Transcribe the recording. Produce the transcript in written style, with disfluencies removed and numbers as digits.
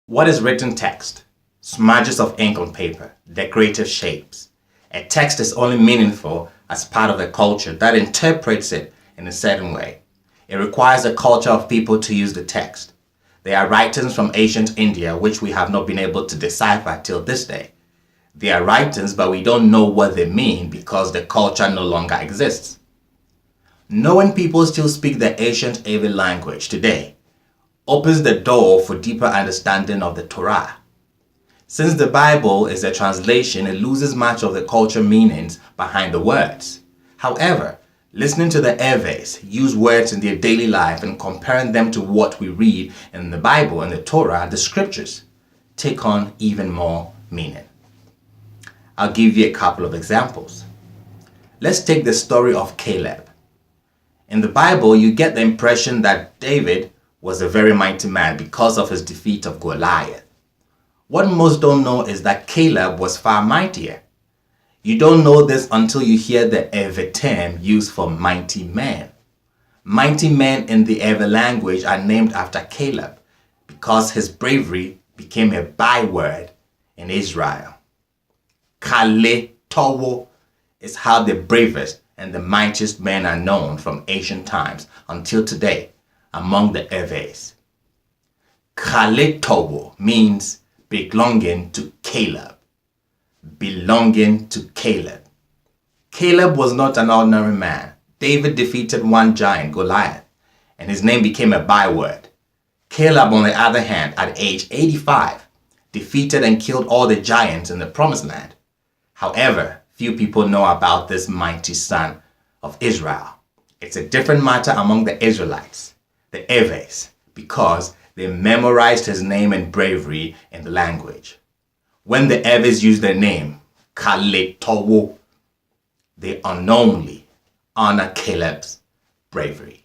What is written text? Smudges of ink on paper, decorative shapes. A text is only meaningful as part of a culture that interprets it in a certain way. It requires a culture of people to use the text. There are writings from ancient India which we have not been able to decipher till this day. They are writings, but we don't know what they mean because the culture no longer exists. Knowing people still speak the ancient Êυêo language today opens the door for deeper understanding of the Torah. Since the Bible is a translation, it loses much of the cultural meanings behind the words. However, listening to the Êυêos use words in their daily life and comparing them to what we read in the Bible and the Torah, the scriptures, take on even more meaning. I'll give you a couple of examples. Let's take the story of Caleb. In the Bible, you get the impression that David was a very mighty man because of his defeat of Goliath. What most don't know is that Caleb was far mightier. You don't know this until you hear the Êυêo term used for mighty men. Mighty men in the Êυêo language are named after Caleb because his bravery became a byword in Israel. Kale Towo is how the bravest and the mightiest men are known from ancient times until today among the Êυêos. Kale Towo means belonging to Caleb. Belonging to Caleb. Caleb was not an ordinary man. David defeated one giant, Goliath, and his name became a byword. Caleb, on the other hand, at age 85, defeated and killed all the giants in the promised land. However, few people know about this mighty son of Israel. It's a different matter among the Israelites, the Êυêos, because they memorized his name and bravery in the language. When the Êυêos use their name, Kale Towo, they unknowingly honor Caleb's bravery.